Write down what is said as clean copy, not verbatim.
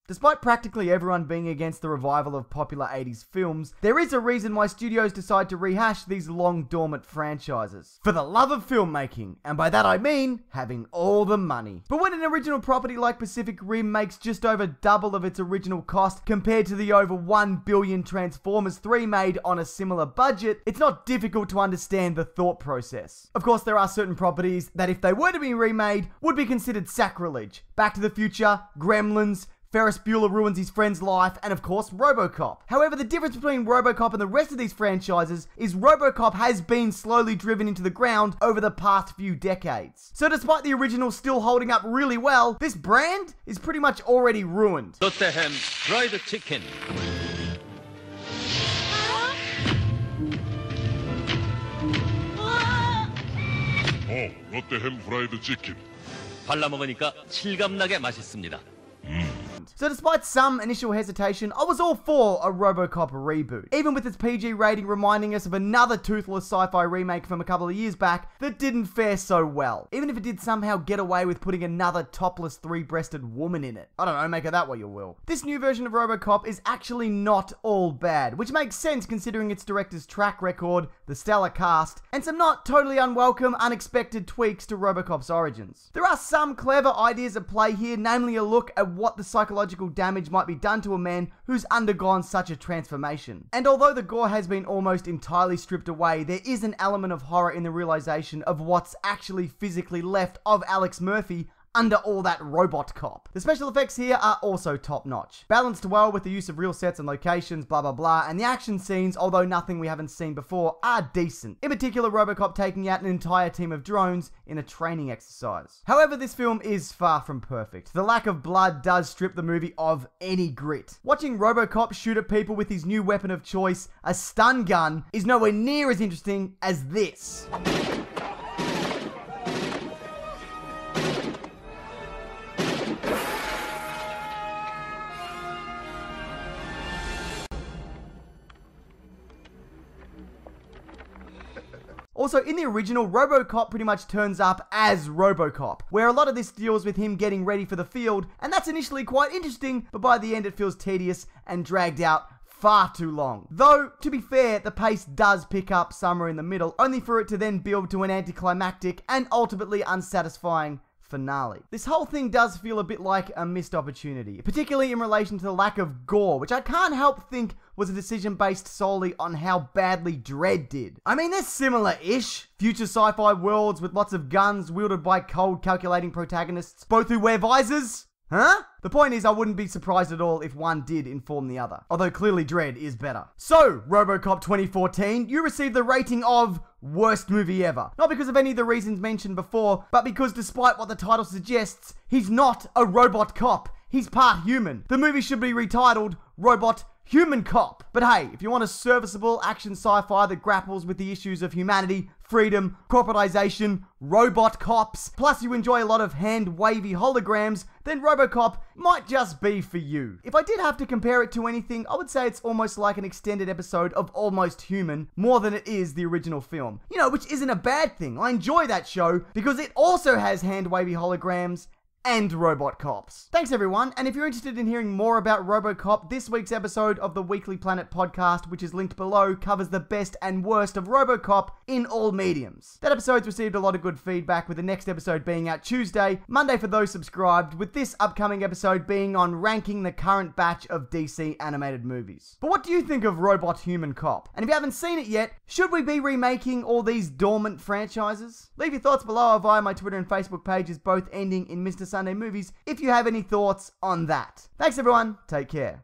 Despite practically everyone being against the revival of popular 80s films, there is a reason why studios decide to rehash these long dormant franchises. For the love of filmmaking, and by that I mean having all the money. But when an original property like Pacific Rim makes just over double of its original cost compared to the over 1 billion Transformers 3 made on a similar budget, it's not difficult to understand the thought process. Of course, there are certain properties that if they were to be remade, would be considered sacrilege. Back to the Future, Gremlins, Ferris Bueller Ruins His Friend's Life, and of course, RoboCop. However, the difference between RoboCop and the rest of these franchises is RoboCop has been slowly driven into the ground over the past few decades. So despite the original still holding up really well, this brand is pretty much already ruined. Lotte ham fried chicken. 롯데 햄 프라이드 치킨. 발라 먹으니까 실감나게 맛있습니다. So despite some initial hesitation, I was all for a RoboCop reboot, even with its PG rating reminding us of another toothless sci-fi remake from a couple of years back that didn't fare so well, even if it did somehow get away with putting another topless three-breasted woman in it. I don't know, make of that what you will. This new version of RoboCop is actually not all bad, which makes sense considering its director's track record, the stellar cast, and some not totally unwelcome, unexpected tweaks to RoboCop's origins. There are some clever ideas at play here, namely a look at what the psychological damage might be done to a man who's undergone such a transformation. And although the gore has been almost entirely stripped away, there is an element of horror in the realization of what's actually physically left of Alex Murphy under all that Robotcop. The special effects here are also top-notch, balanced well with the use of real sets and locations, blah blah blah, and the action scenes, although nothing we haven't seen before, are decent. In particular, Robocop taking out an entire team of drones in a training exercise. However, this film is far from perfect. The lack of blood does strip the movie of any grit. Watching Robocop shoot at people with his new weapon of choice, a stun gun, is nowhere near as interesting as this. Also, in the original, RoboCop pretty much turns up as RoboCop, where a lot of this deals with him getting ready for the field, and that's initially quite interesting, but by the end it feels tedious and dragged out far too long. Though, to be fair, the pace does pick up somewhere in the middle, only for it to then build to an anticlimactic and ultimately unsatisfying finale. This whole thing does feel a bit like a missed opportunity, particularly in relation to the lack of gore, which I can't help think was a decision based solely on how badly Dredd did. I mean, they're similar-ish. Future sci-fi worlds with lots of guns wielded by cold, calculating protagonists, both who wear visors. Huh? The point is, I wouldn't be surprised at all if one did inform the other. Although clearly Dredd is better. So, RoboCop 2014, you received the rating of worst movie ever. Not because of any of the reasons mentioned before, but because despite what the title suggests, he's not a robot cop. He's part human. The movie should be retitled Robot Human Cop. But hey, if you want a serviceable action sci-fi that grapples with the issues of humanity, freedom, corporatization, robot cops, plus you enjoy a lot of hand-wavy holograms, then RoboCop might just be for you. If I did have to compare it to anything, I would say it's almost like an extended episode of Almost Human, more than it is the original film. You know, which isn't a bad thing. I enjoy that show because it also has hand-wavy holograms and robot cops. Thanks everyone, and if you're interested in hearing more about RoboCop, this week's episode of the Weekly Planet podcast, which is linked below, covers the best and worst of RoboCop in all mediums. That episode's received a lot of good feedback, with the next episode being out Tuesday, Monday for those subscribed, with this upcoming episode being on ranking the current batch of DC animated movies. But what do you think of Robot Human Cop? And if you haven't seen it yet, should we be remaking all these dormant franchises? Leave your thoughts below or via my Twitter and Facebook pages, both ending in Mr. Sunday Movies, if you have any thoughts on that. Thanks everyone, take care.